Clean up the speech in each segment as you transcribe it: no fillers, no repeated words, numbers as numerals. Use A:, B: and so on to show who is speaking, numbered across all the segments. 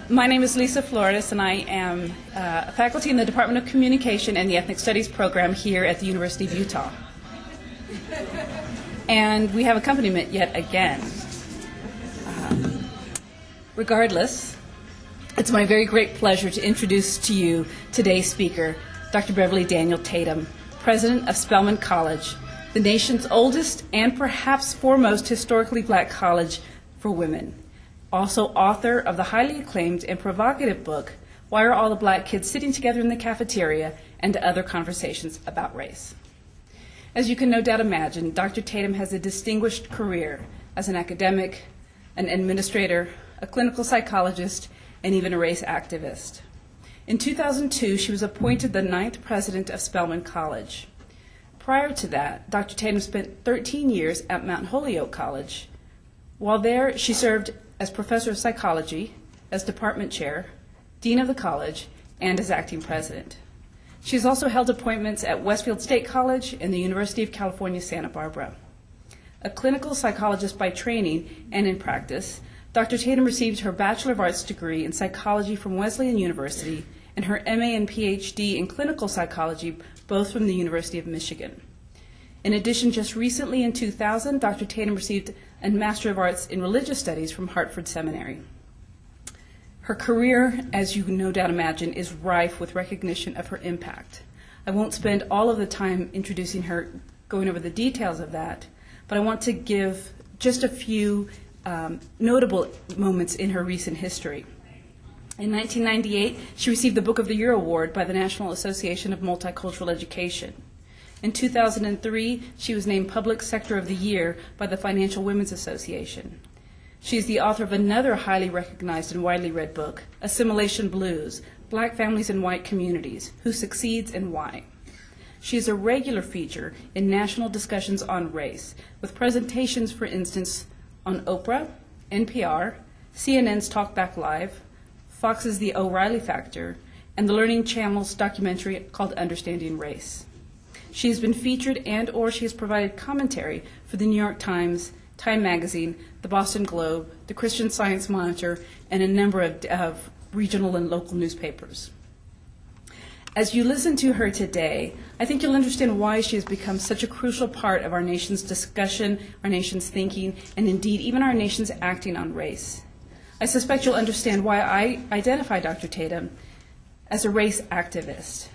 A: My name is Lisa Flores, and I am faculty in the Department of Communication and the Ethnic Studies program here at the University of Utah. And we have accompaniment yet again. Regardless, it's my very great pleasure to introduce to you today's speaker, Dr. Beverly Daniel Tatum, president of Spelman College, the nation's oldest and perhaps foremost historically black college for women. Also author of the highly acclaimed and provocative book, Why Are All the Black Kids Sitting Together in the Cafeteria, and Other Conversations About Race. As you can no doubt imagine, Dr. Tatum has a distinguished career as an academic, an administrator, a clinical psychologist, and even a race activist. In 2002, she was appointed the 9th president of Spelman College. Prior to that, Dr. Tatum spent 13 years at Mount Holyoke College. While there, she served as professor of psychology, as department chair, dean of the college, and as acting president. She has also held appointments at Westfield State College and the University of California, Santa Barbara. A clinical psychologist by training and in practice, Dr. Tatum received her Bachelor of Arts degree in psychology from Wesleyan University and her MA and PhD in clinical psychology, both from the University of Michigan. In addition, just recently in 2000, Dr. Tatum received a Master of Arts in Religious Studies from Hartford Seminary. Her career, as you can no doubt imagine, is rife with recognition of her impact. I won't spend all of the time introducing her, going over the details of that, but I want to give just a few notable moments in her recent history. In 1998, she received the Book of the Year Award by the National Association of Multicultural Education. In 2003, she was named Public Sector of the Year by the Financial Women's Association. She is the author of another highly recognized and widely read book, Assimilation Blues, Black Families in White Communities, Who Succeeds and Why. She is a regular feature in national discussions on race, with presentations, for instance, on Oprah, NPR, CNN's Talkback Live, Fox's The O'Reilly Factor, and the Learning Channel's documentary called Understanding Race. She has been featured and/or she has provided commentary for the New York Times, Time Magazine, the Boston Globe, the Christian Science Monitor, and a number of regional and local newspapers. As you listen to her today, I think you'll understand why she has become such a crucial part of our nation's discussion, our nation's thinking, and indeed even our nation's acting on race. I suspect you'll understand why I identify Dr. Tatum as a race activist.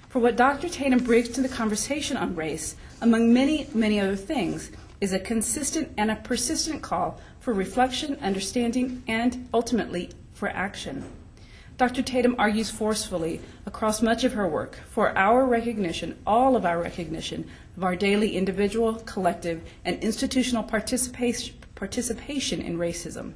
A: For what Dr. Tatum brings to the conversation on race, among many, many other things, is a consistent and a persistent call for reflection, understanding, and ultimately for action. Dr. Tatum argues forcefully across much of her work for our recognition, all of our recognition, of our daily individual, collective, and institutional participation in racism.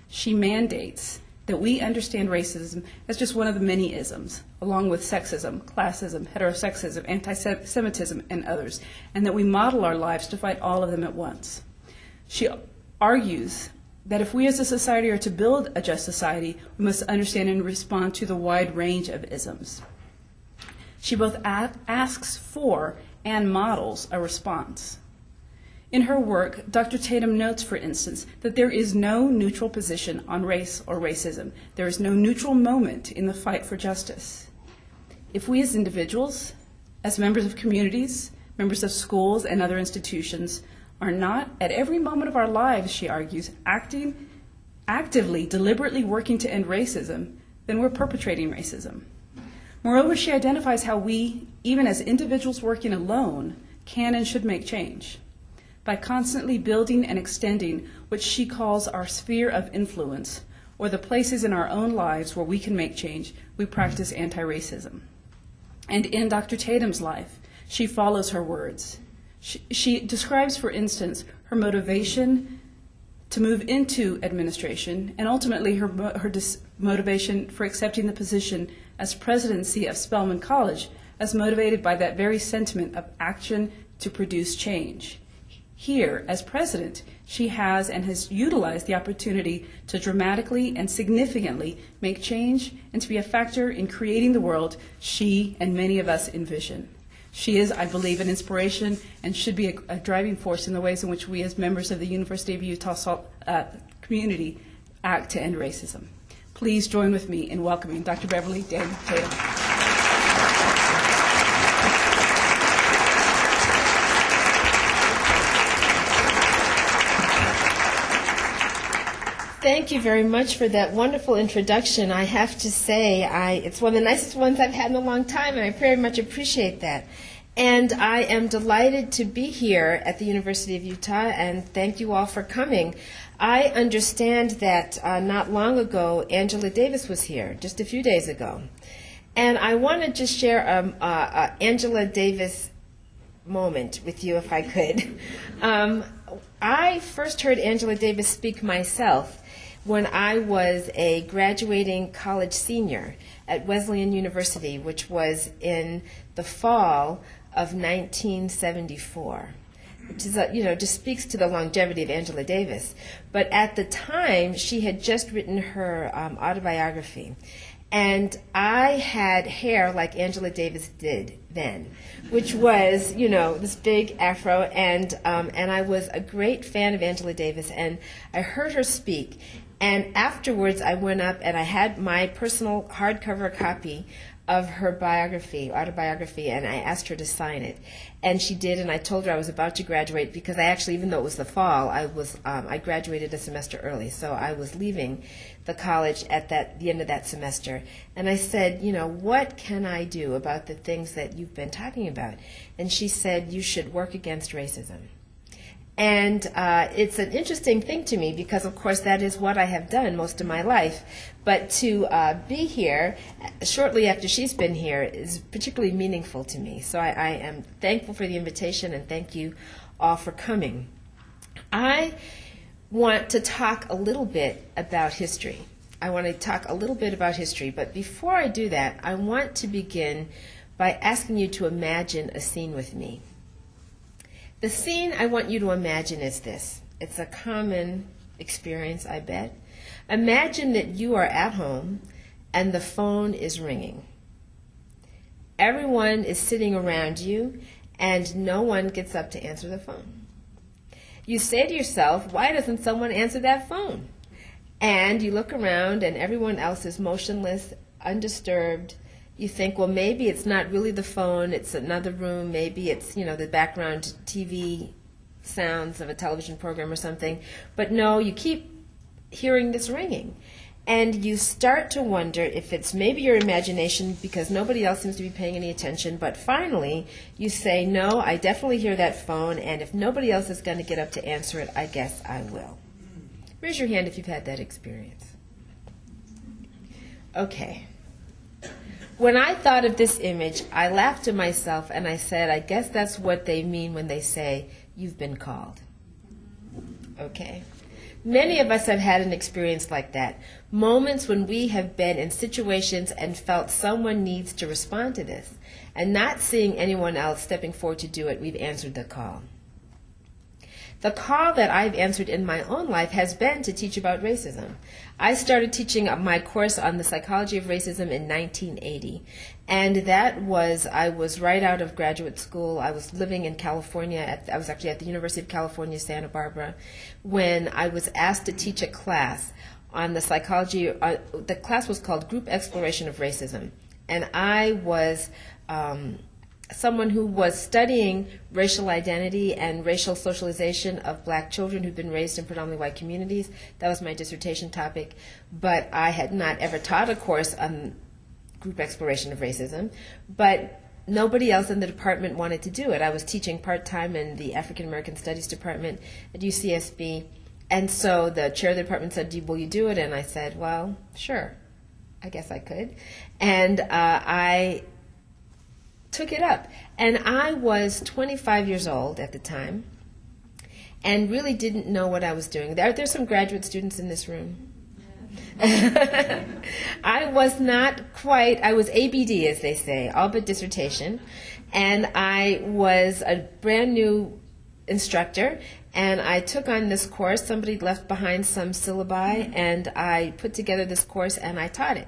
A: She mandates that we understand racism as just one of the many isms, along with sexism, classism, heterosexism, anti-Semitism, and others, and that we model our lives to fight all of them at once. She argues that if we as a society are to build a just society, we must understand and respond to the wide range of isms. She both asks for and models a response. In her work, Dr. Tatum notes, for instance, that there is no neutral position on race or racism. There is no neutral moment in the fight for justice. If we as individuals, as members of communities, members of schools and other institutions, are not, at every moment of our lives, she argues, actively, deliberately working to end racism, then we're perpetrating racism. Moreover, she identifies how we, even as individuals working alone, can and should make change. By constantly building and extending what she calls our sphere of influence, or the places in our own lives where we can make change, we practice anti-racism. And in Dr. Tatum's life, she follows her words. She describes, for instance, her motivation to move into administration, and ultimately her motivation for accepting the position as presidency of Spelman College as motivated by that very sentiment of action to produce change. Here, as president, she has and has utilized the opportunity to dramatically and significantly make change and to be a factor in creating the world she and many of us envision. She is, I believe, an inspiration and should be a driving force in the ways in which we as members of the University of Utah community act to end racism. Please join with me in welcoming Dr. Beverly Daniel Tatum.
B: Thank you very much for that wonderful introduction. I have to say, it's one of the nicest ones I've had in a long time, and I very much appreciate that. And I am delighted to be here at the University of Utah, and thank you all for coming. I understand that not long ago, Angela Davis was here, just a few days ago. And I want to just share a Angela Davis moment with you, if I could. I first heard Angela Davis speak myself when I was a graduating college senior at Wesleyan University, which was in the fall of 1974, which is, just speaks to the longevity of Angela Davis. But at the time, she had just written her autobiography. And I had hair like Angela Davis did then, which was, this big afro, and I was a great fan of Angela Davis, and I heard her speak. And afterwards, I went up and I had my personal hardcover copy of her autobiography, and I asked her to sign it. And she did, and I told her I was about to graduate because I actually, even though it was the fall, I graduated a semester early, so I was leaving the college at the end of that semester. And I said, what can I do about the things that you've been talking about? And she said, you should work against racism. And it's an interesting thing to me because, of course, that is what I have done most of my life. But to be here shortly after she's been here is particularly meaningful to me. So I am thankful for the invitation, and thank you all for coming. I want to talk a little bit about history. But before I do that, I want to begin by asking you to imagine a scene with me. The scene I want you to imagine is this. It's a common experience, I bet. Imagine that you are at home and the phone is ringing. Everyone is sitting around you and no one gets up to answer the phone. You say to yourself, why doesn't someone answer that phone? And you look around and everyone else is motionless, undisturbed. You think, well, maybe it's not really the phone, it's another room, maybe it's, the background TV sounds of a television program or something. But no, you keep hearing this ringing. And you start to wonder if it's maybe your imagination because nobody else seems to be paying any attention. But finally, you say, no, I definitely hear that phone, and if nobody else is going to get up to answer it, I guess I will. Raise your hand if you've had that experience. Okay. When I thought of this image, I laughed to myself and I said, I guess that's what they mean when they say, you've been called. Okay. Many of us have had an experience like that. Moments when we have been in situations and felt someone needs to respond to this. And not seeing anyone else stepping forward to do it, we've answered the call. The call that I've answered in my own life has been to teach about racism. I started teaching my course on the psychology of racism in 1980. And I was right out of graduate school. I was living in California. I was actually at the University of California, Santa Barbara, when I was asked to teach a class on the psychology. The class was called Group Exploration of Racism. And I was someone who was studying racial identity and racial socialization of black children who'd been raised in predominantly white communities. That was my dissertation topic, but I had not ever taught a course on group exploration of racism, but nobody else in the department wanted to do it. I was teaching part-time in the African American Studies department at UCSB, and so the chair of the department said, will you do it? And I said, well, sure, I guess I could. And I took it up. And I was 25 years old at the time and really didn't know what I was doing. There's some graduate students in this room. I was I was ABD, as they say, all but dissertation. And I was a brand new instructor, and I took on this course. Somebody left behind some syllabi, and I put together this course, and I taught it.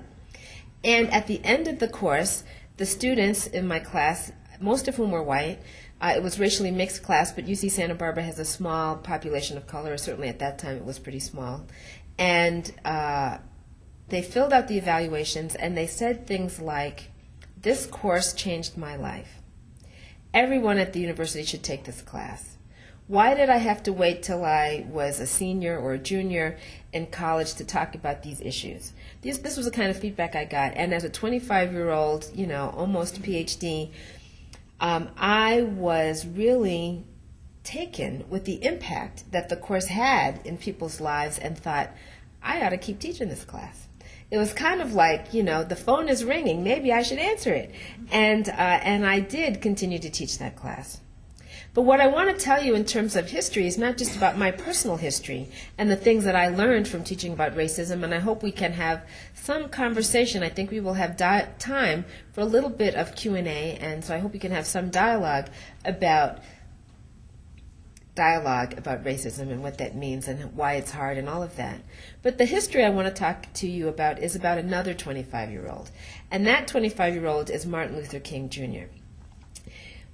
B: And at the end of the course, the students in my class, most of whom were white, it was racially mixed class, but UC Santa Barbara has a small population of color. Certainly at that time it was pretty small. And they filled out the evaluations, and they said things like, "This course changed my life. Everyone at the university should take this class. Why did I have to wait till I was a senior or a junior in college to talk about these issues?" This was the kind of feedback I got. And as a 25-year-old, almost PhD, I was really taken with the impact that the course had in people's lives and thought, I ought to keep teaching this class. It was kind of like, the phone is ringing, maybe I should answer it. And I did continue to teach that class. But what I want to tell you in terms of history is not just about my personal history and the things that I learned from teaching about racism, and I hope we can have some conversation. I think we will have time for a little bit of Q&A, and so I hope we can have some dialogue about racism and what that means and why it's hard and all of that. But the history I want to talk to you about is about another 25-year-old, and that 25-year-old is Martin Luther King Jr.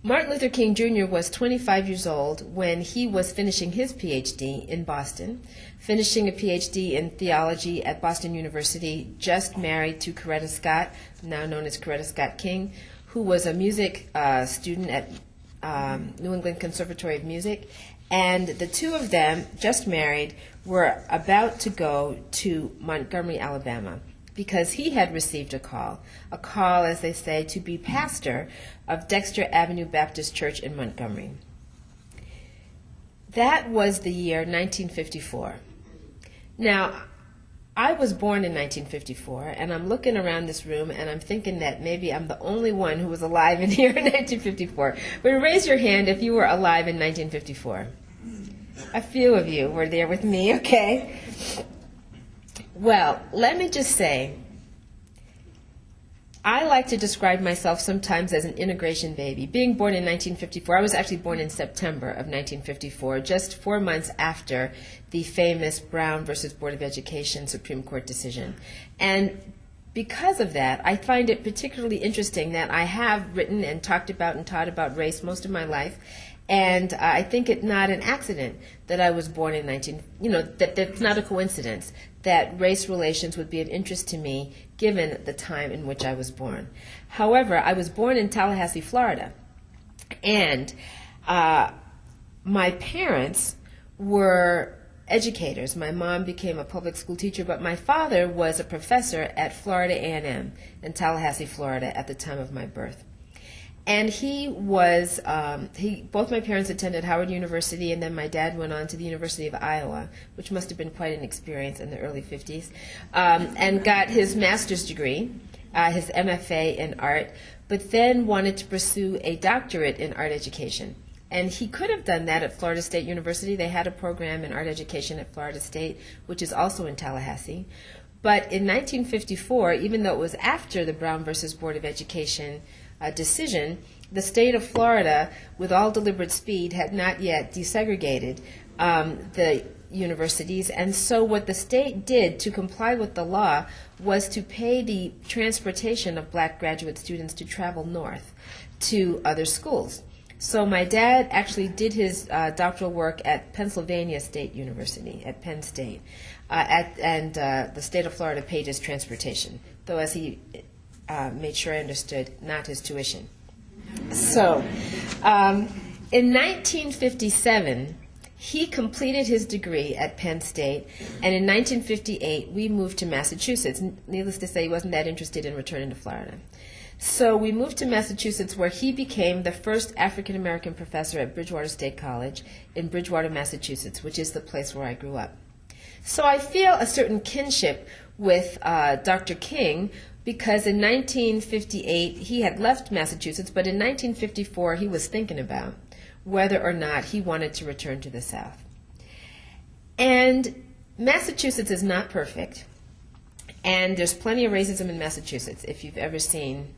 B: Martin Luther King Jr. was 25 years old when he was finishing his PhD in Boston, finishing a PhD in theology at Boston University, just married to Coretta Scott, now known as Coretta Scott King, who was a music student at New England Conservatory of Music. And the two of them, just married, were about to go to Montgomery, Alabama, because he had received a call, as they say, to be pastor of Dexter Avenue Baptist Church in Montgomery. That was the year 1954. Now, I was born in 1954, and I'm looking around this room, and I'm thinking that maybe I'm the only one who was alive in here in 1954. But raise your hand if you were alive in 1954. A few of you were there with me, okay? Well, let me just say, I like to describe myself sometimes as an integration baby. Being born in 1954, I was actually born in September of 1954, just 4 months after the famous Brown versus Board of Education Supreme Court decision. And because of that, I find it particularly interesting that I have written and talked about and taught about race most of my life. And I think it's not an accident that I was born in that's not a coincidence that race relations would be of interest to me given the time in which I was born. However, I was born in Tallahassee, Florida. And my parents were educators. My mom became a public school teacher, but my father was a professor at Florida A&M in Tallahassee, Florida at the time of my birth. And both my parents attended Howard University, and then my dad went on to the University of Iowa, which must have been quite an experience in the early 50s, and got his master's degree, his MFA in art, but then wanted to pursue a doctorate in art education. And he could have done that at Florida State University. They had a program in art education at Florida State, which is also in Tallahassee. But in 1954, even though it was after the Brown versus Board of Education decision, the state of Florida, with all deliberate speed, had not yet desegregated the universities. And so what the state did to comply with the law was to pay the transportation of black graduate students to travel north to other schools. So my dad actually did his doctoral work at Pennsylvania State University, at Penn State, and the state of Florida paid his transportation, though as he made sure I understood, not his tuition. So in 1957, he completed his degree at Penn State, and in 1958, we moved to Massachusetts. Needless to say, he wasn't that interested in returning to Florida. So we moved to Massachusetts, where he became the first African-American professor at Bridgewater State College in Bridgewater, Massachusetts, which is the place where I grew up. So I feel a certain kinship with Dr. King, because in 1958, he had left Massachusetts, but in 1954, he was thinking about whether or not he wanted to return to the South. And Massachusetts is not perfect, and there's plenty of racism in Massachusetts. If you've ever seen,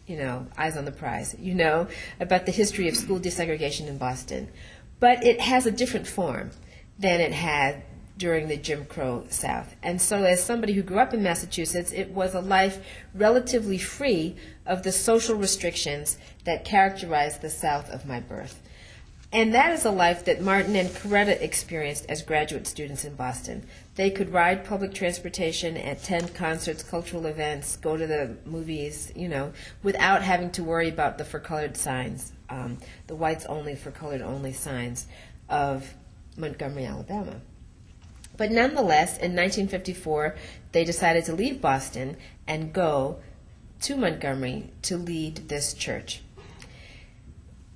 B: Eyes on the Prize, you know about the history of school desegregation in Boston. But it has a different form than it had during the Jim Crow South. And so as somebody who grew up in Massachusetts, it was a life relatively free of the social restrictions that characterized the South of my birth. And that is a life that Martin and Coretta experienced as graduate students in Boston. They could ride public transportation, attend concerts, cultural events, go to the movies, without having to worry about the for colored signs, the whites only, for colored only signs of Montgomery, Alabama. But nonetheless, in 1954, they decided to leave Boston and go to Montgomery to lead this church.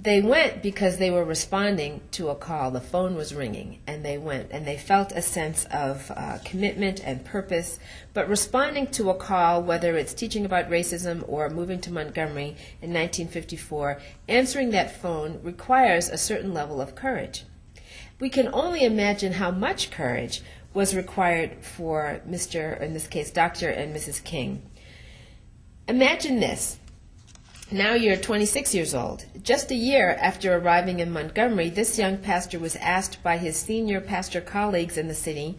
B: They went because they were responding to a call. The phone was ringing, and they went, and they felt a sense of commitment and purpose. But responding to a call, whether it's teaching about racism or moving to Montgomery in 1954, answering that phone requires a certain level of courage. We can only imagine how much courage was required for Mr., in this case, Dr. and Mrs. King. Imagine this. Now you're 26 years old. Just a year after arriving in Montgomery, this young pastor was asked by his senior pastor colleagues in the city,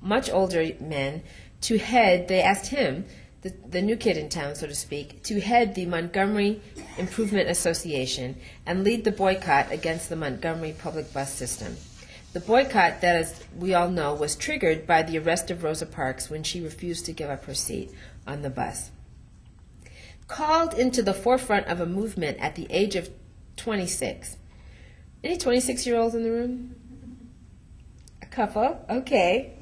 B: much older men, to head, they asked him, the new kid in town, so to speak, to head the Montgomery Improvement Association and lead the boycott against the Montgomery public bus system. The boycott that, as we all know, was triggered by the arrest of Rosa Parks when she refused to give up her seat on the bus. Called into the forefront of a movement at the age of 26. Any 26-year-olds in the room? A couple? Okay.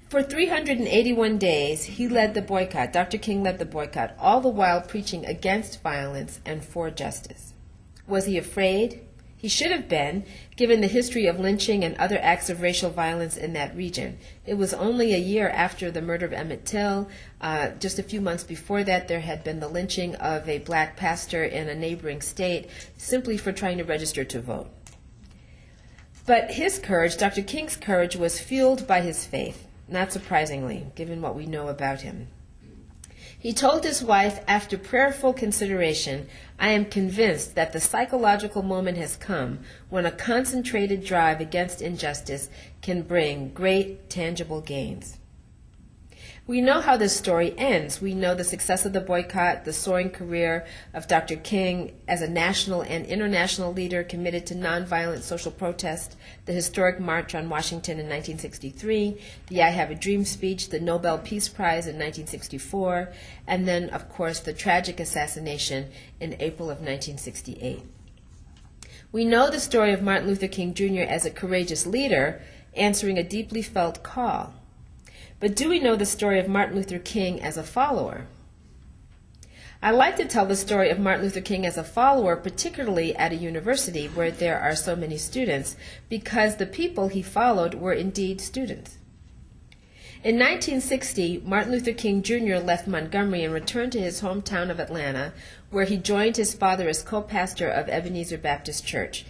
B: For 381 days, he led the boycott. Dr. King led the boycott, all the while preaching against violence and for justice. Was he afraid? He should have been, given the history of lynching and other acts of racial violence in that region. It was only a year after the murder of Emmett Till. Just a few months before that, there had been the lynching of a black pastor in a neighboring state simply for trying to register to vote. But his courage, Dr. King's courage, was fueled by his faith, not surprisingly, given what we know about him. He told his wife, after prayerful consideration, "I am convinced that the psychological moment has come when a concentrated drive against injustice can bring great tangible gains." We know how this story ends. We know the success of the boycott, the soaring career of Dr. King as a national and international leader committed to nonviolent social protest, the historic March on Washington in 1963, the I Have a Dream speech, the Nobel Peace Prize in 1964, and then, of course, the tragic assassination in April of 1968. We know the story of Martin Luther King Jr. as a courageous leader answering a deeply felt call. But do we know the story of Martin Luther King as a follower? I like to tell the story of Martin Luther King as a follower, particularly at a university where there are so many students, because the people he followed were indeed students. In 1960, Martin Luther King Jr. left Montgomery and returned to his hometown of Atlanta, where he joined his father as co-pastor of Ebenezer Baptist Church.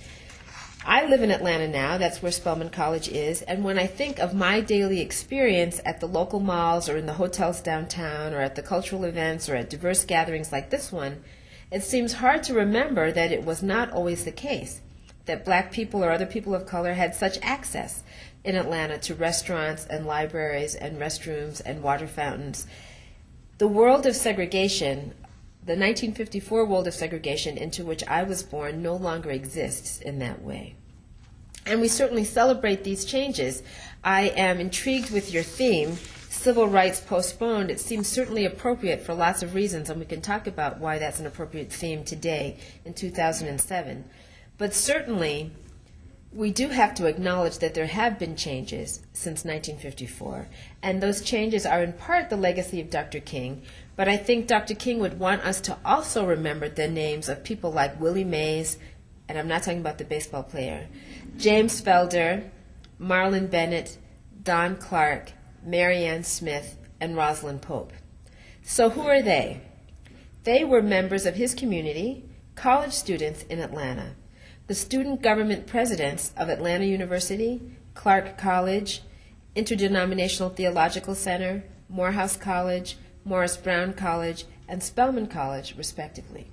B: I live in Atlanta now, that's where Spelman College is, and when I think of my daily experience at the local malls or in the hotels downtown or at the cultural events or at diverse gatherings like this one, it seems hard to remember that it was not always the case, that black people or other people of color had such access in Atlanta to restaurants and libraries and restrooms and water fountains. The world of segregation, the 1954 world of segregation into which I was born, no longer exists in that way. And we certainly celebrate these changes. I am intrigued with your theme, Civil Rights Postponed. It seems certainly appropriate for lots of reasons, and we can talk about why that's an appropriate theme today in 2007. But certainly, we do have to acknowledge that there have been changes since 1954, and those changes are in part the legacy of Dr. King, but I think Dr. King would want us to also remember the names of people like Willie Mays, and I'm not talking about the baseball player, James Felder, Marlon Bennett, Don Clark, Marianne Smith, and Rosalind Pope. So who are they? They were members of his community, college students in Atlanta. The student government presidents of Atlanta University, Clark College, Interdenominational Theological Center, Morehouse College, Morris Brown College, and Spelman College, respectively.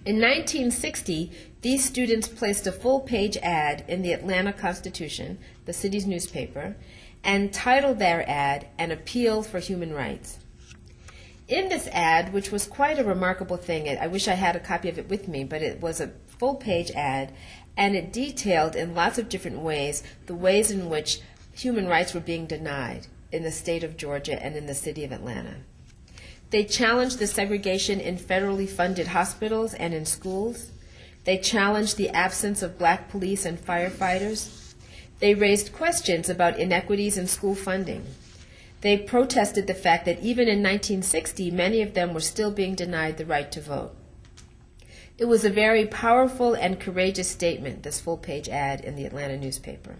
B: In 1960, these students placed a full-page ad in the Atlanta Constitution, the city's newspaper, and titled their ad, An Appeal for Human Rights. In this ad, which was quite a remarkable thing, I wish I had a copy of it with me, but it was a full-page ad, and it detailed in lots of different ways the ways in which human rights were being denied in the state of Georgia and in the city of Atlanta. They challenged the segregation in federally funded hospitals and in schools. They challenged the absence of black police and firefighters. They raised questions about inequities in school funding. They protested the fact that even in 1960, many of them were still being denied the right to vote. It was a very powerful and courageous statement, this full-page ad in the Atlanta newspaper.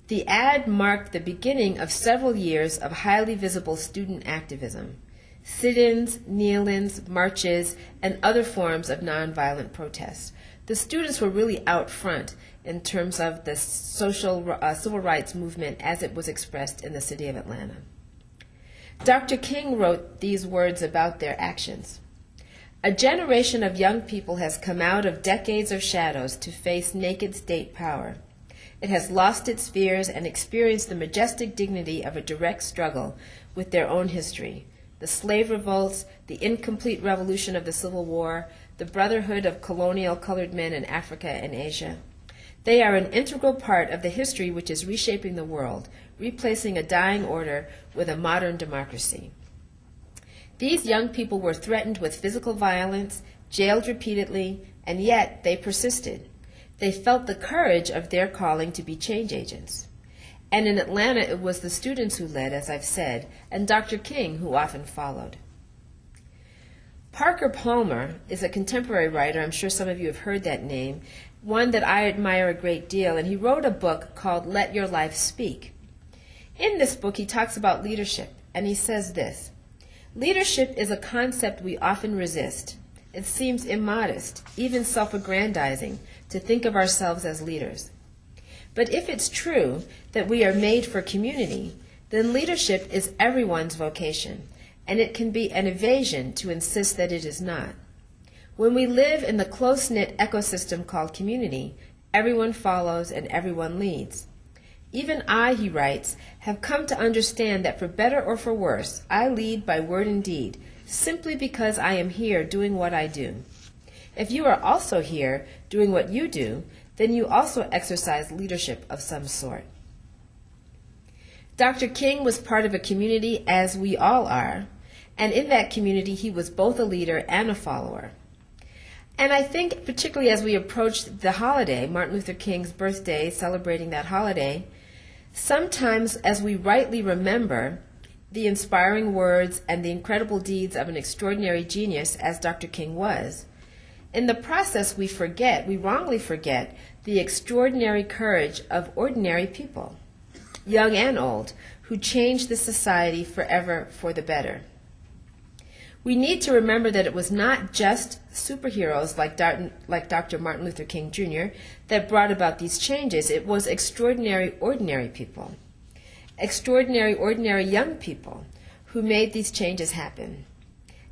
B: The ad marked the beginning of several years of highly visible student activism, sit-ins, kneel-ins, marches, and other forms of nonviolent protests. The students were really out front in terms of the civil rights movement as it was expressed in the city of Atlanta. Dr. King wrote these words about their actions. A generation of young people has come out of decades of shadows to face naked state power. It has lost its fears and experienced the majestic dignity of a direct struggle with their own history. The slave revolts, the incomplete revolution of the Civil War, the brotherhood of colonial colored men in Africa and Asia. They are an integral part of the history which is reshaping the world, replacing a dying order with a modern democracy. These young people were threatened with physical violence, jailed repeatedly, and yet they persisted. They felt the courage of their calling to be change agents. And in Atlanta, it was the students who led, as I've said, and Dr. King who often followed. Parker Palmer is a contemporary writer. I'm sure some of you have heard that name, one that I admire a great deal, and he wrote a book called Let Your Life Speak. In this book, he talks about leadership, and he says this: leadership is a concept we often resist. It seems immodest, even self-aggrandizing, to think of ourselves as leaders. But if it's true that we are made for community, then leadership is everyone's vocation, and it can be an evasion to insist that it is not. When we live in the close-knit ecosystem called community, everyone follows and everyone leads. Even I, he writes, have come to understand that for better or for worse, I lead by word and deed, simply because I am here doing what I do. If you are also here doing what you do, then you also exercise leadership of some sort. Dr. King was part of a community, as we all are, and in that community he was both a leader and a follower. And I think particularly as we approach the holiday, Martin Luther King's birthday, celebrating that holiday, sometimes as we rightly remember the inspiring words and the incredible deeds of an extraordinary genius as Dr. King was, in the process we wrongly forget the extraordinary courage of ordinary people, young and old, who changed the society forever for the better. We need to remember that it was not just superheroes like Dr. Martin Luther King Jr. that brought about these changes. It was extraordinary, ordinary people, extraordinary, ordinary young people who made these changes happen.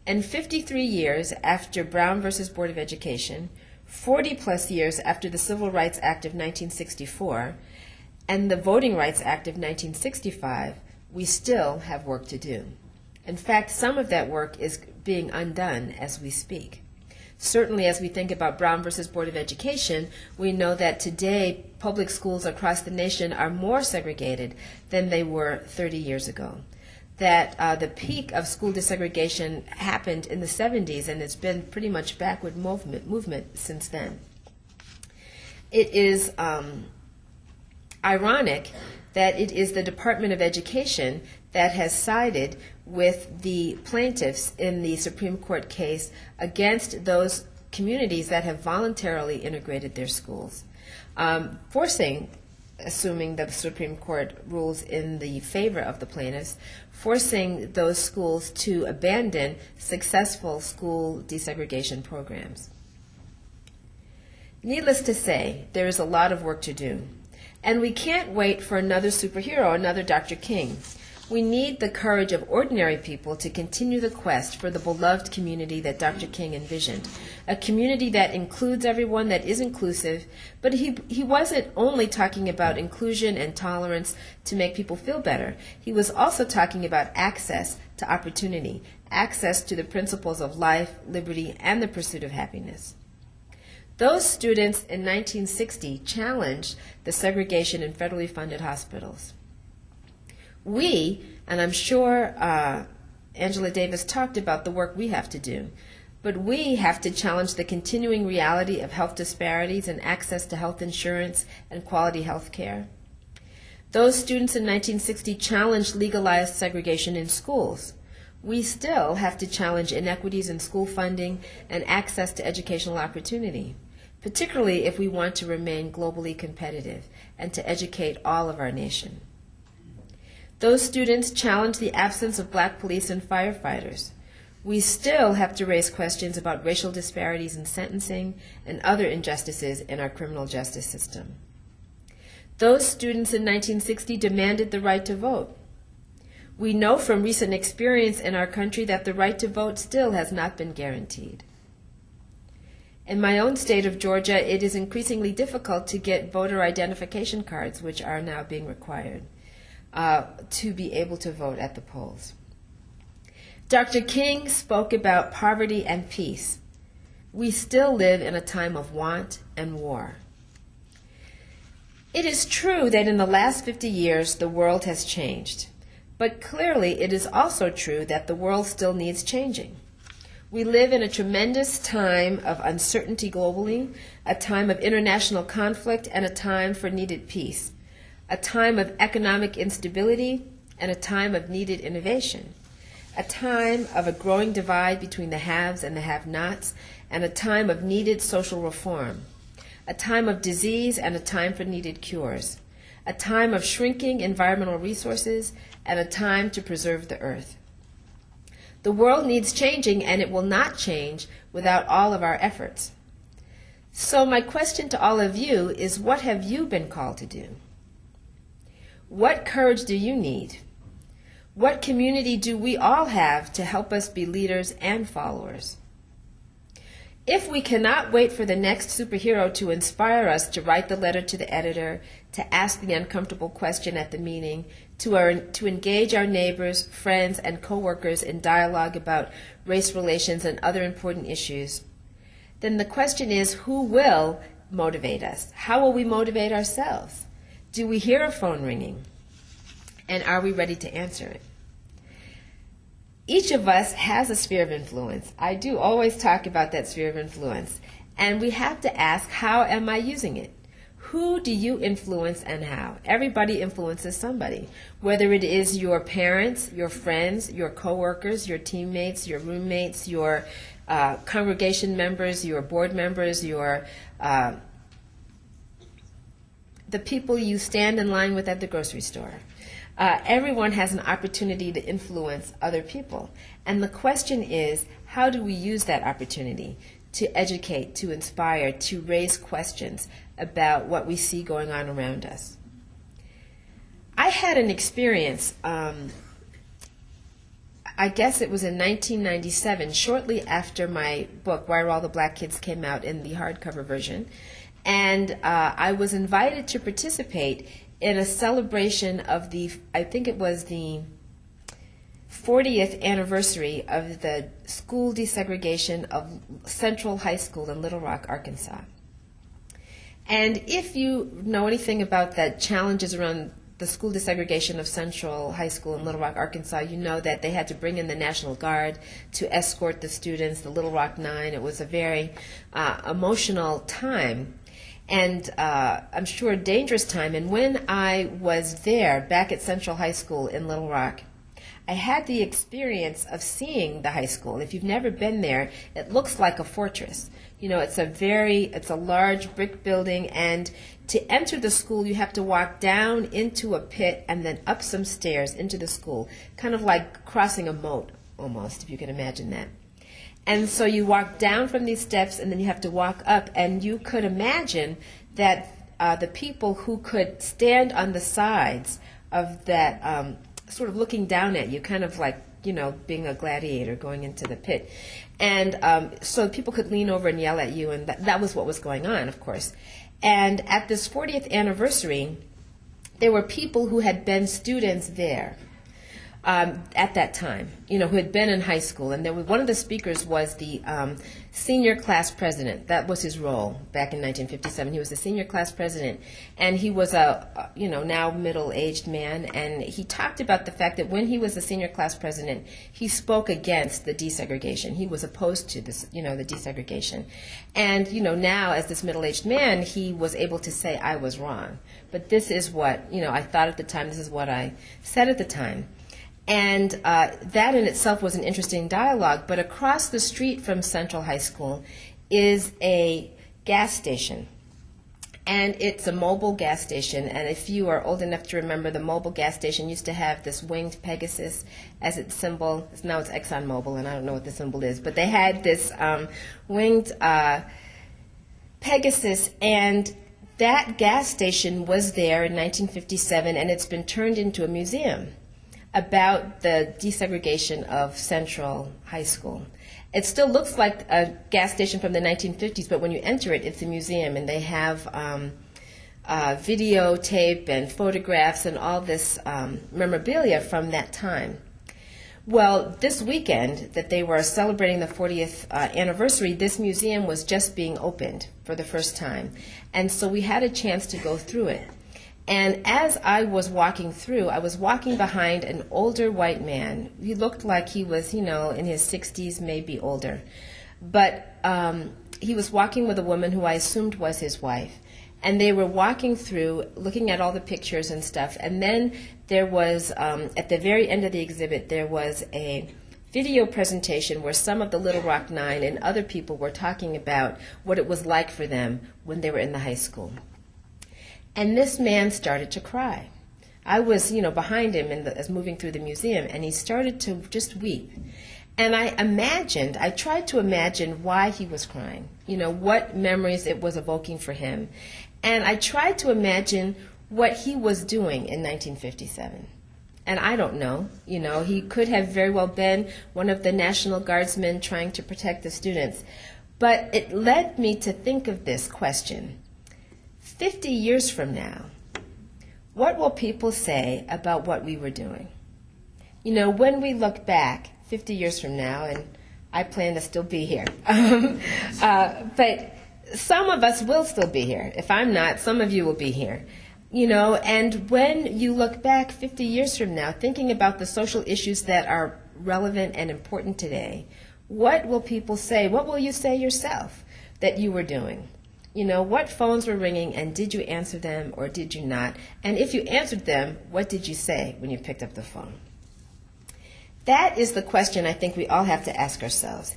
B: And 53 years after Brown versus Board of Education, 40-plus years after the Civil Rights Act of 1964 and the Voting Rights Act of 1965, we still have work to do. In fact, some of that work is being undone as we speak. Certainly, as we think about Brown versus Board of Education, we know that today public schools across the nation are more segregated than they were 30 years ago. That the peak of school desegregation happened in the 70s, and it's been pretty much backward movement since then. It is ironic that it is the Department of Education that has sided with the plaintiffs in the Supreme Court case against those communities that have voluntarily integrated their schools, forcing, assuming that the Supreme Court rules in the favor of the plaintiffs, forcing those schools to abandon successful school desegregation programs. Needless to say, there is a lot of work to do, and we can't wait for another superhero, another Dr. King. We need the courage of ordinary people to continue the quest for the beloved community that Dr. King envisioned, a community that includes everyone, that is inclusive, but he wasn't only talking about inclusion and tolerance to make people feel better. He was also talking about access to opportunity, access to the principles of life, liberty, and the pursuit of happiness. Those students in 1960 challenged the segregation in federally funded hospitals. We, and I'm sure Angela Davis talked about the work we have to do, but we have to challenge the continuing reality of health disparities and access to health insurance and quality health care. Those students in 1960 challenged legalized segregation in schools. We still have to challenge inequities in school funding and access to educational opportunity, particularly if we want to remain globally competitive and to educate all of our nation. Those students challenged the absence of black police and firefighters. We still have to raise questions about racial disparities in sentencing and other injustices in our criminal justice system. Those students in 1960 demanded the right to vote. We know from recent experience in our country that the right to vote still has not been guaranteed. In my own state of Georgia, it is increasingly difficult to get voter identification cards, which are now being required, to be able to vote at the polls. Dr. King spoke about poverty and peace. We still live in a time of want and war. It is true that in the last 50 years the world has changed, but clearly it is also true that the world still needs changing. We live in a tremendous time of uncertainty globally, a time of international conflict, and a time for needed peace, a time of economic instability, and a time of needed innovation, a time of a growing divide between the haves and the have-nots, and a time of needed social reform, a time of disease and a time for needed cures, a time of shrinking environmental resources, and a time to preserve the earth. The world needs changing, and it will not change without all of our efforts. So my question to all of you is, what have you been called to do? What courage do you need? What community do we all have to help us be leaders and followers? If we cannot wait for the next superhero to inspire us to write the letter to the editor, to ask the uncomfortable question at the meeting, to engage our neighbors, friends, and coworkers in dialogue about race relations and other important issues, then the question is, who will motivate us? How will we motivate ourselves? Do we hear a phone ringing? And are we ready to answer it? Each of us has a sphere of influence. I do always talk about that sphere of influence. And we have to ask, how am I using it? Who do you influence and how? Everybody influences somebody, whether it is your parents, your friends, your coworkers, your teammates, your roommates, your congregation members, your board members, your the people you stand in line with at the grocery store. Everyone has an opportunity to influence other people. And the question is, how do we use that opportunity to educate, to inspire, to raise questions about what we see going on around us? I had an experience, I guess it was in 1997, shortly after my book, Why Are All the Black Kids, came out in the hardcover version. And I was invited to participate in a celebration of I think it was the 40th anniversary of the school desegregation of Central High School in Little Rock, Arkansas. And if you know anything about the challenges around the school desegregation of Central High School in Little Rock, Arkansas, you know that they had to bring in the National Guard to escort the students, the Little Rock Nine. It was a very emotional time. And I'm sure a dangerous time. And when I was there, back at Central High School in Little Rock, I had the experience of seeing the high school. If you've never been there, it looks like a fortress. You know, it's a large brick building, and to enter the school, you have to walk down into a pit and then up some stairs into the school, kind of like crossing a moat, almost, if you can imagine that. And so you walk down from these steps, and then you have to walk up, and you could imagine that the people who could stand on the sides of that, sort of looking down at you, kind of like, you know, being a gladiator going into the pit. And so people could lean over and yell at you, and that was what was going on, of course. And at this 40th anniversary, there were people who had been students there. at that time, who had been in high school. And there was, one of the speakers was the senior class president. That was his role back in 1957. He was the senior class president. And he was a now middle-aged man. And he talked about the fact that when he was the senior class president, he spoke against the desegregation. He was opposed to this, the desegregation. And, now as this middle-aged man, he was able to say, I was wrong. But this is what, I thought at the time, this is what I said at the time. And that in itself was an interesting dialogue. But across the street from Central High School is a gas station. And it's a mobile gas station. And if you are old enough to remember, the mobile gas station used to have this winged Pegasus as its symbol. Now it's ExxonMobil, and I don't know what the symbol is. But they had this winged Pegasus, and that gas station was there in 1957, and it's been turned into a museum about the desegregation of Central High School. It still looks like a gas station from the 1950s, but when you enter it, it's a museum, and they have videotape and photographs and all this memorabilia from that time. Well, this weekend that they were celebrating the 40th anniversary, this museum was just being opened for the first time. And so we had a chance to go through it. And as I was walking through, I was walking behind an older white man. He looked like he was, in his 60s, maybe older. But he was walking with a woman who I assumed was his wife. And they were walking through, looking at all the pictures and stuff. And then there was, at the very end of the exhibit, there was a video presentation where some of the Little Rock Nine and other people were talking about what it was like for them when they were in the high school. And this man started to cry. I was, behind him as moving through the museum, and he started to just weep. And I tried to imagine why he was crying, what memories it was evoking for him. And I tried to imagine what he was doing in 1957. And I don't know, he could have very well been one of the National Guardsmen trying to protect the students. But it led me to think of this question. 50 years from now, what will people say about what we were doing? When we look back 50 years from now, and I plan to still be here, but some of us will still be here. If I'm not, some of you will be here. And when you look back 50 years from now, thinking about the social issues that are relevant and important today, what will people say? What will you say yourself that you were doing? What phones were ringing, and did you answer them or did you not? And if you answered them, what did you say when you picked up the phone? That is the question I think we all have to ask ourselves.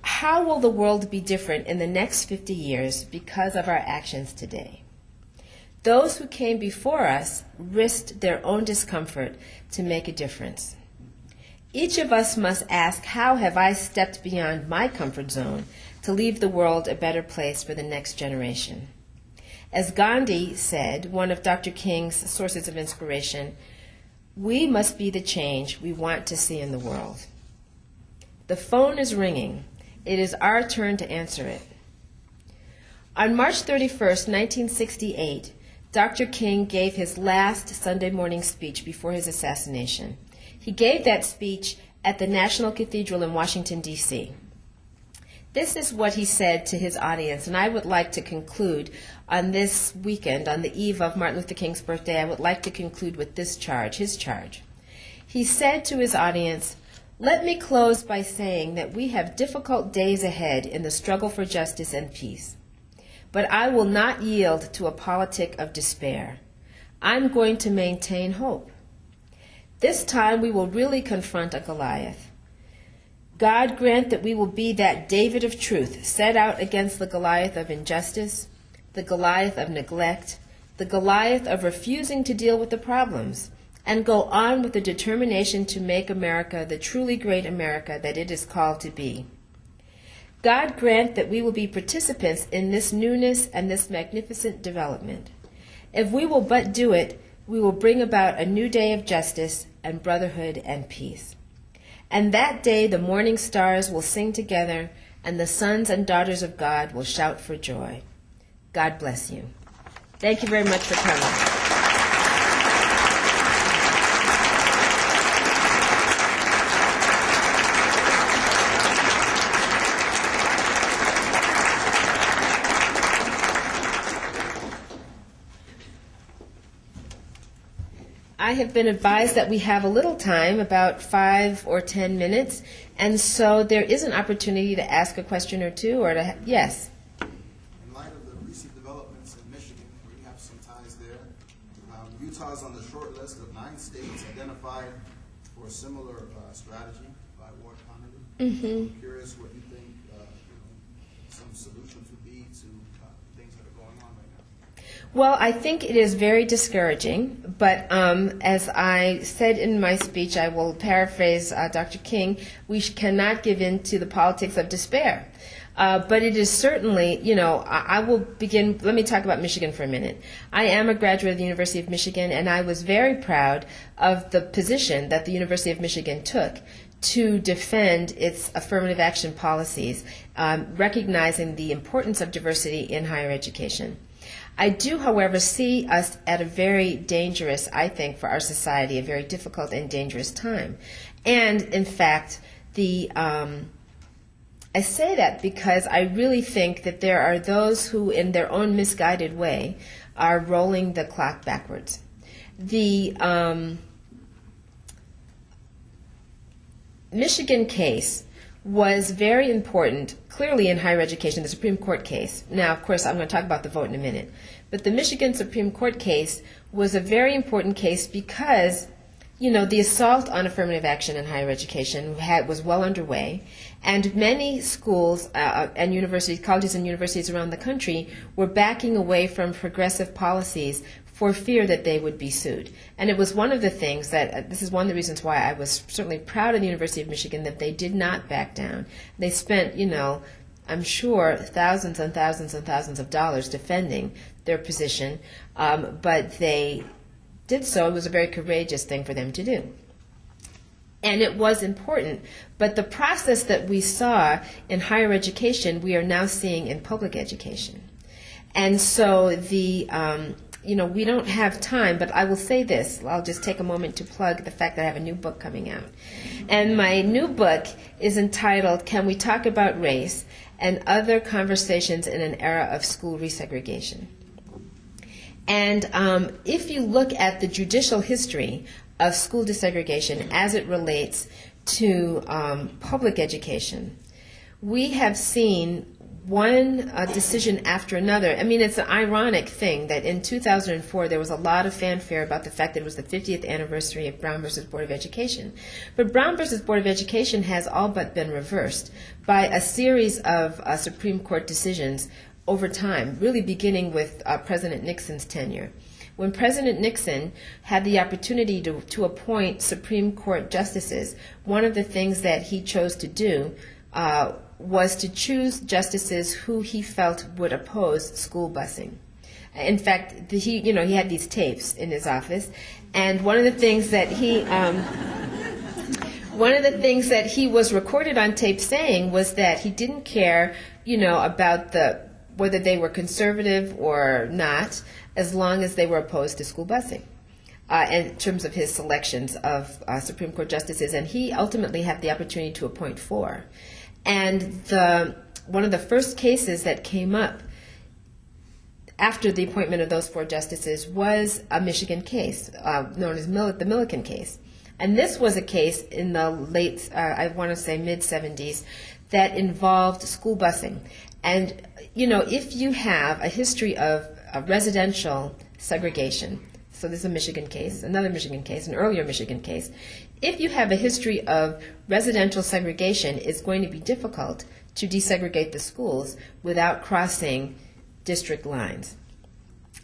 B: How will the world be different in the next 50 years because of our actions today? Those who came before us risked their own discomfort to make a difference. Each of us must ask, how have I stepped beyond my comfort zone to leave the world a better place for the next generation? As Gandhi said, one of Dr. King's sources of inspiration, we must be the change we want to see in the world. The phone is ringing. It is our turn to answer it. On March 31st, 1968, Dr. King gave his last Sunday morning speech before his assassination. He gave that speech at the National Cathedral in Washington, D.C. This is what he said to his audience, and I would like to conclude on this weekend, on the eve of Martin Luther King's birthday, I would like to conclude with this charge, his charge. He said to his audience, "Let me close by saying that we have difficult days ahead in the struggle for justice and peace. But I will not yield to a politic of despair. I'm going to maintain hope. This time we will really confront a Goliath. God grant that we will be that David of truth set out against the Goliath of injustice, the Goliath of neglect, the Goliath of refusing to deal with the problems, and go on with the determination to make America the truly great America that it is called to be. God grant that we will be participants in this newness and this magnificent development. If we will but do it, we will bring about a new day of justice and brotherhood and peace. And that day the morning stars will sing together, and the sons and daughters of God will shout for joy. God bless you." Thank you very much for coming. have been advised that we have a little time, about 5 or 10 minutes, and so there is an opportunity to ask a question or two, or to, yes?
C: In light of the recent developments in Michigan, where you have some ties there, Utah's on the short list of 9 states identified for a similar strategy by Ward Connerly. I'm curious what you think some solutions would be to things that are going on right now.
B: Well, I think it is very discouraging, but as I said in my speech, I will paraphrase Dr. King, we cannot give in to the politics of despair. But it is certainly, I will begin, let me talk about Michigan for a minute. I am a graduate of the University of Michigan, and I was very proud of the position that the University of Michigan took to defend its affirmative action policies, recognizing the importance of diversity in higher education. I do, however, see us at a very dangerous, I think, for our society, a very difficult and dangerous time. And, in fact, I say that because I really think that there are those who, in their own misguided way, are rolling the clock backwards. The Michigan case was very important, clearly in higher education, the Supreme Court case. Now, of course, I'm going to talk about the vote in a minute. But the Michigan Supreme Court case was a very important case because the assault on affirmative action in higher education was well underway, and many schools and universities, colleges and universities around the country were backing away from progressive policies for fear that they would be sued. And it was one of the things that, this is one of the reasons why I was certainly proud of the University of Michigan, that they did not back down. They spent, I'm sure, thousands and thousands and thousands of dollars defending their position, but they did so. It was a very courageous thing for them to do. And it was important. But the process that we saw in higher education, we are now seeing in public education. And so we don't have time, but I will say this. I'll just take a moment to plug the fact that I have a new book coming out. And my new book is entitled, Can We Talk About Race and Other Conversations in an Era of School Resegregation? And if you look at the judicial history of school desegregation as it relates to public education, we have seen one decision after another. I mean, it's an ironic thing that in 2004 there was a lot of fanfare about the fact that it was the 50th anniversary of Brown versus Board of Education. But Brown versus Board of Education has all but been reversed by a series of Supreme Court decisions over time, really beginning with President Nixon's tenure. When President Nixon had the opportunity to appoint Supreme Court justices, one of the things that he chose to do was to choose justices who he felt would oppose school busing. In fact, he had these tapes in his office, and one of the things that he was recorded on tape saying was that he didn't care, about whether they were conservative or not, as long as they were opposed to school busing, in terms of his selections of Supreme Court justices. And he ultimately had the opportunity to appoint 4. And one of the first cases that came up after the appointment of those 4 justices was a Michigan case known as the Milliken case. And this was a case in the late, I want to say mid-70s, that involved school busing. And, if you have a history of residential segregation, so this is a Michigan case, another Michigan case, an earlier Michigan case, if you have a history of residential segregation, it's going to be difficult to desegregate the schools without crossing district lines.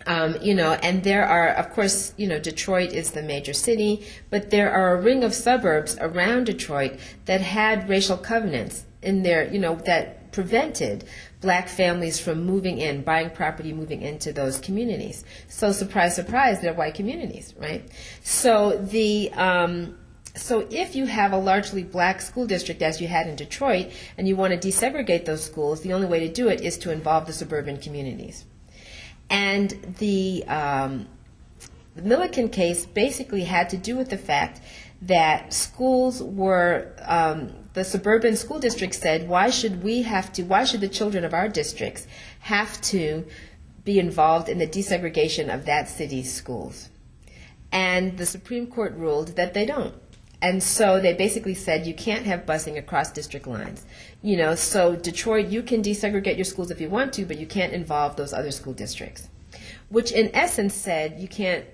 B: And there are, of course, Detroit is the major city, but there are a ring of suburbs around Detroit that had racial covenants in there, that prevented black families from moving in, buying property, moving into those communities. So surprise, surprise, they're white communities, right? So so if you have a largely black school district, as you had in Detroit, and you want to desegregate those schools, the only way to do it is to involve the suburban communities. And the Milliken case basically had to do with the fact that schools were, the suburban school districts said, why should the children of our districts have to be involved in the desegregation of that city's schools? And the Supreme Court ruled that they don't. And so they basically said you can't have busing across district lines. So Detroit, you can desegregate your schools if you want to, but you can't involve those other school districts. Which in essence said you can't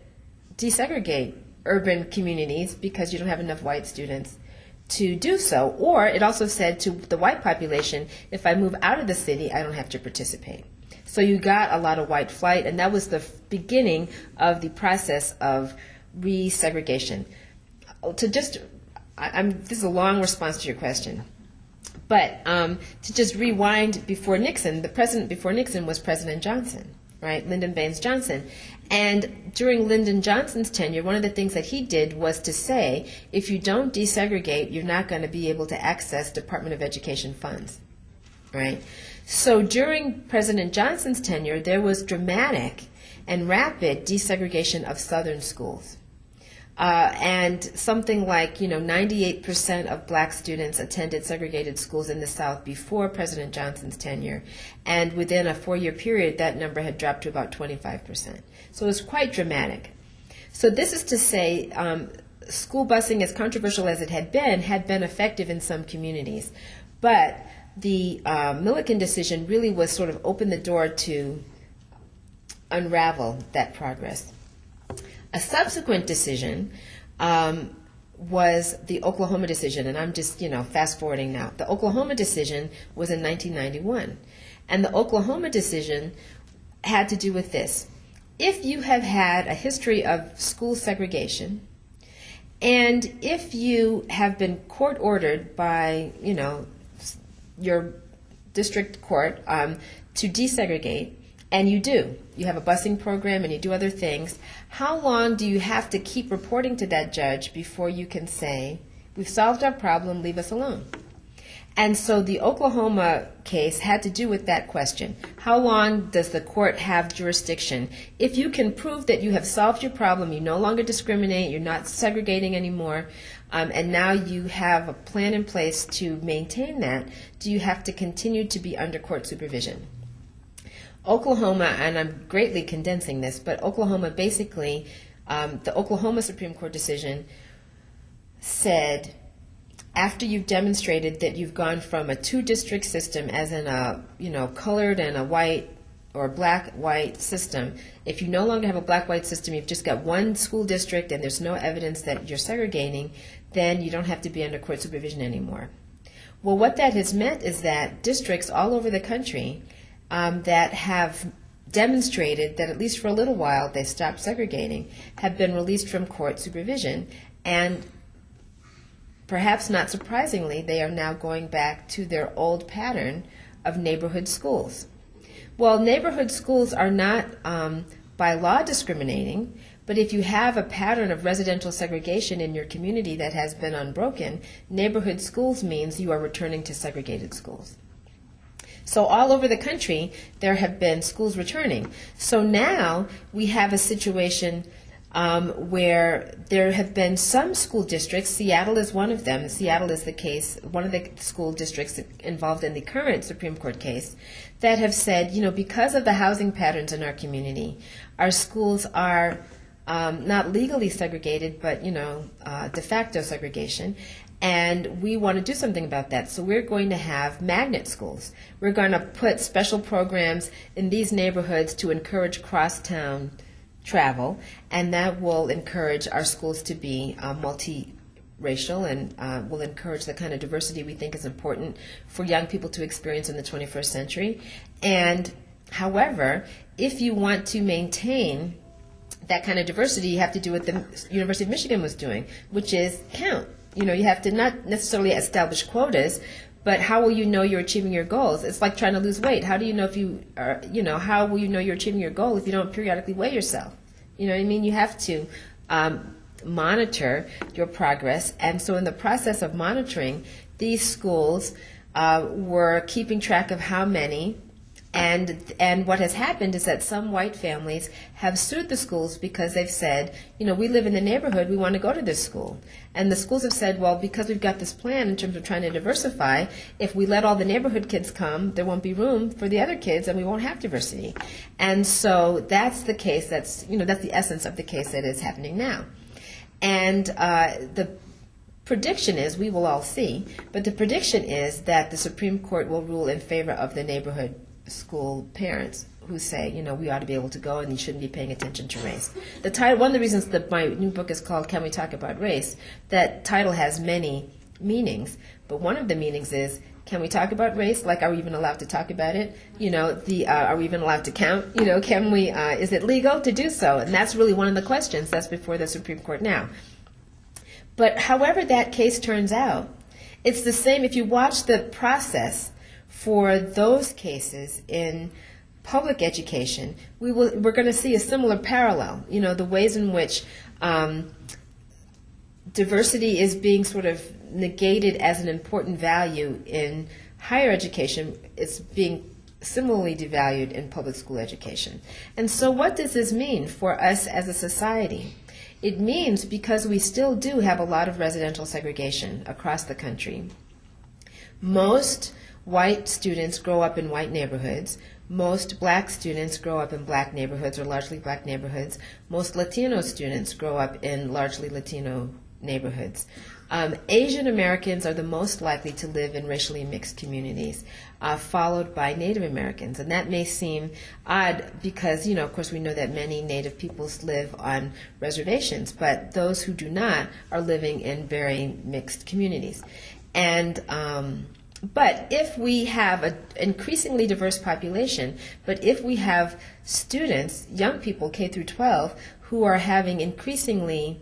B: desegregate urban communities because you don't have enough white students to do so. Or it also said to the white population, if I move out of the city, I don't have to participate. So you got a lot of white flight, and that was the beginning of the process of resegregation. This is a long response to your question. But to just rewind before Nixon, the president before Nixon was President Johnson, right? Lyndon Baines Johnson. And during Lyndon Johnson's tenure, one of the things that he did was to say, if you don't desegregate, you're not going to be able to access Department of Education funds, right? So during President Johnson's tenure, there was dramatic and rapid desegregation of Southern schools. And something like, 98% of black students attended segregated schools in the South before President Johnson's tenure. And within a 4-year period, that number had dropped to about 25%. So it was quite dramatic. So this is to say, school busing, as controversial as it had been effective in some communities. But the Milliken decision really was sort of opened the door to unravel that progress. A subsequent decision was the Oklahoma decision, and I'm just, fast forwarding now. The Oklahoma decision was in 1991, and the Oklahoma decision had to do with this. If you have had a history of school segregation, and if you have been court ordered by, your district court to desegregate, and you have a busing program and you do other things, how long do you have to keep reporting to that judge before you can say, we've solved our problem, leave us alone? And so the Oklahoma case had to do with that question. How long does the court have jurisdiction? If you can prove that you have solved your problem, you no longer discriminate, you're not segregating anymore, and now you have a plan in place to maintain that, do you have to continue to be under court supervision? Oklahoma, and I'm greatly condensing this, but Oklahoma basically, the Oklahoma Supreme Court decision said, after you've demonstrated that you've gone from a 2-district system, as in a colored and a white or black-white system, if you no longer have a black-white system, you've just got one school district and there's no evidence that you're segregating, then you don't have to be under court supervision anymore. Well, what that has meant is that districts all over the country that have demonstrated that at least for a little while they stopped segregating have been released from court supervision, and perhaps not surprisingly, they are now going back to their old pattern of neighborhood schools. Well, neighborhood schools are not by law discriminating, but if you have a pattern of residential segregation in your community that has been unbroken, neighborhood schools means you are returning to segregated schools. So all over the country, there have been schools returning. So now we have a situation where there have been some school districts, Seattle is one of them, Seattle is the case, one of the school districts involved in the current Supreme Court case, that have said, because of the housing patterns in our community, our schools are not legally segregated, but, de facto segregation, and we want to do something about that. So we're going to have magnet schools. We're going to put special programs in these neighborhoods to encourage cross-town travel, and that will encourage our schools to be multi-racial and will encourage the kind of diversity we think is important for young people to experience in the 21st century. And however, if you want to maintain that kind of diversity, you have to do what the University of Michigan was doing, which is count. You have to not necessarily establish quotas, but how will you know you're achieving your goals? It's like trying to lose weight. How do you know if you are, how will you know you're achieving your goal if you don't periodically weigh yourself? You know what I mean? You have to monitor your progress. And so in the process of monitoring, these schools were keeping track of how many And what has happened is that some white families have sued the schools because they've said, we live in the neighborhood, we want to go to this school. And the schools have said, well, because we've got this plan in terms of trying to diversify, if we let all the neighborhood kids come, there won't be room for the other kids and we won't have diversity. And so that's the case, that's the essence of the case that is happening now. And the prediction is, we will all see, but the prediction is that the Supreme Court will rule in favor of the neighborhood school parents who say, we ought to be able to go and you shouldn't be paying attention to race. The title, one of the reasons that my new book is called Can We Talk About Race? That title has many meanings, but one of the meanings is, can we talk about race? Like, are we even allowed to talk about it? Are we even allowed to count? Can we? Is it legal to do so? And that's really one of the questions that's before the Supreme Court now. But however that case turns out, it's the same if you watch the process for those cases in public education. We're going to see a similar parallel. The ways in which diversity is being sort of negated as an important value in higher education, it's being similarly devalued in public school education. And so what does this mean for us as a society? It means, because we still do have a lot of residential segregation across the country, most white students grow up in white neighborhoods. Most black students grow up in black neighborhoods or largely black neighborhoods. Most Latino students grow up in largely Latino neighborhoods. Asian Americans are the most likely to live in racially mixed communities, followed by Native Americans. And that may seem odd because, of course, we know that many Native peoples live on reservations, but those who do not are living in very mixed communities. And but if we have an increasingly diverse population, but if we have students, young people, K through 12, who are having increasingly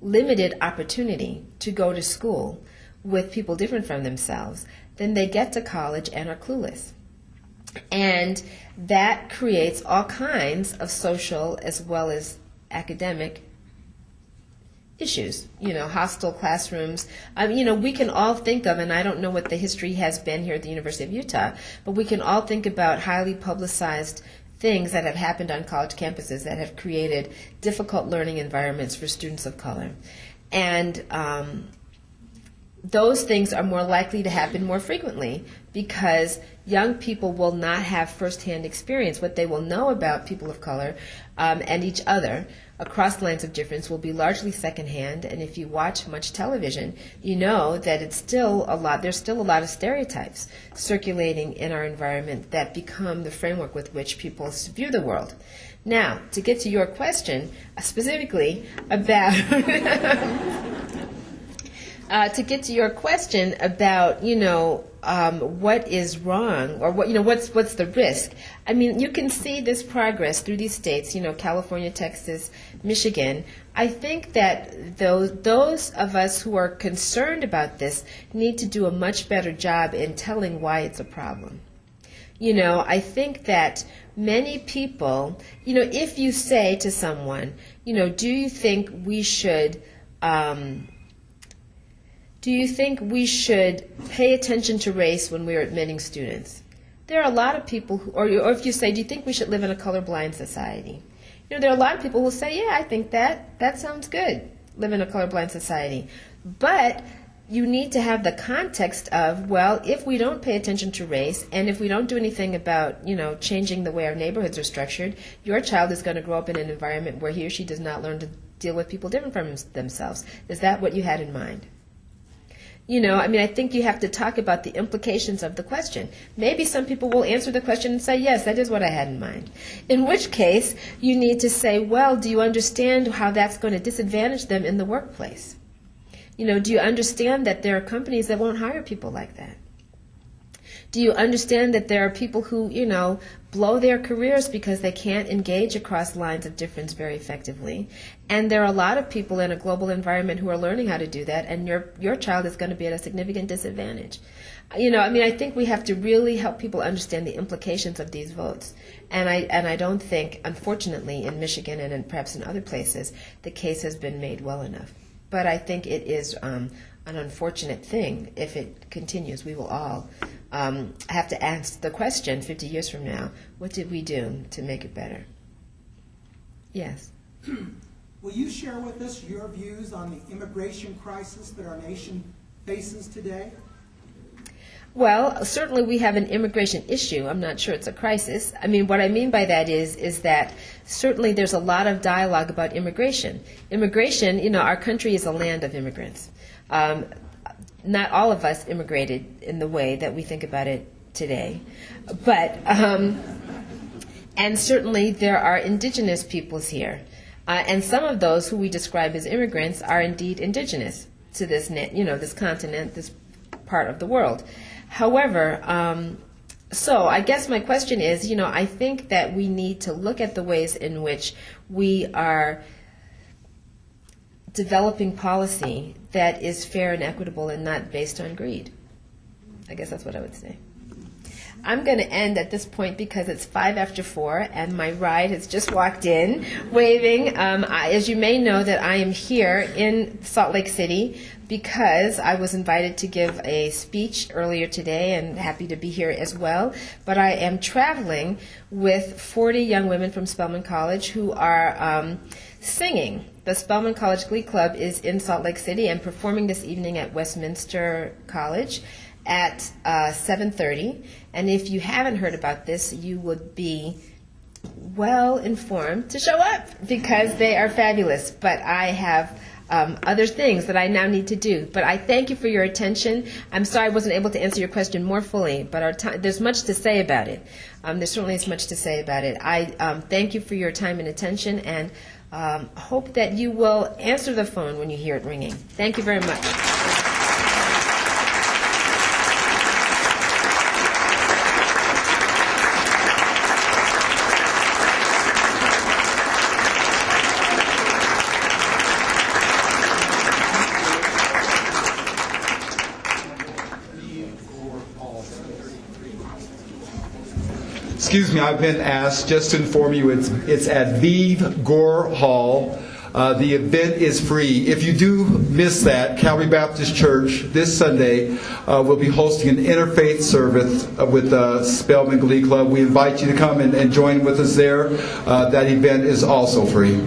B: limited opportunity to go to school with people different from themselves, then they get to college and are clueless. And that creates all kinds of social as well as academic issues, hostile classrooms. We can all think of, and I don't know what the history has been here at the University of Utah, but we can all think about highly publicized things that have happened on college campuses that have created difficult learning environments for students of color. And those things are more likely to happen more frequently because young people will not have firsthand experience. What they will know about people of color and each other across lines of difference will be largely secondhand. And if you watch much television, you know that there's still a lot of stereotypes circulating in our environment that become the framework with which people view the world. Now, to get to your question specifically about what is wrong or what's the risk. I mean, you can see this progress through these states, California, Texas, Michigan. I think that those of us who are concerned about this need to do a much better job in telling why it's a problem. I think that many people, if you say to someone, do you think we should pay attention to race when we're admitting students? There are a lot of people who, or if you say, do you think we should live in a colorblind society? There are a lot of people who say, yeah, I think that sounds good, live in a colorblind society. But you need to have the context of, well, if we don't pay attention to race and if we don't do anything about, changing the way our neighborhoods are structured, your child is going to grow up in an environment where he or she does not learn to deal with people different from themselves. Is that what you had in mind? I think you have to talk about the implications of the question. Maybe some people will answer the question and say, yes, that is what I had in mind. In which case, you need to say, well, do you understand how that's going to disadvantage them in the workplace? Do you understand that there are companies that won't hire people like that? Do you understand that there are people who, blow their careers because they can't engage across lines of difference very effectively? And there are a lot of people in a global environment who are learning how to do that, and your child is going to be at a significant disadvantage. I think we have to really help people understand the implications of these votes. And I don't think, unfortunately, in Michigan and perhaps in other places, the case has been made well enough. But I think it is an unfortunate thing if it continues. We will all have to ask the question 50 years from now, what did we do to make it better? Yes.
D: Will you share with us your views on the immigration crisis that our nation faces today?
B: Well, certainly we have an immigration issue. I'm not sure it's a crisis. I mean, what I mean by that is that certainly there's a lot of dialogue about immigration. Immigration, you know, our country is a land of immigrants. Not all of us immigrated in the way that we think about it today. But, and certainly there are indigenous peoples here. And some of those who we describe as immigrants are indeed indigenous to this, this continent, this part of the world. However, so I guess my question is, I think that we need to look at the ways in which we are developing policy that is fair and equitable and not based on greed. I guess that's what I would say. I'm going to end at this point because it's 4:05 and my ride has just walked in, waving. As you may know, that I am here in Salt Lake City because I was invited to give a speech earlier today, and happy to be here as well. But I am traveling with 40 young women from Spelman College who are singing. The Spelman College Glee Club is in Salt Lake City and performing this evening at Westminster College at 7:30. And if you haven't heard about this, you would be well informed to show up because they are fabulous. But I have other things that I now need to do. But I thank you for your attention. I'm sorry I wasn't able to answer your question more fully, but there's much to say about it. There certainly is much to say about it. I thank you for your time and attention, and hope that you will answer the phone when you hear it ringing. Thank you very much.
E: Excuse me, I've been asked, just to inform you, it's at Vive Gore Hall. The event is free. If you do miss that, Calvary Baptist Church this Sunday will be hosting an interfaith service with the Spelman Glee Club. We invite you to come and join with us there. That event is also free.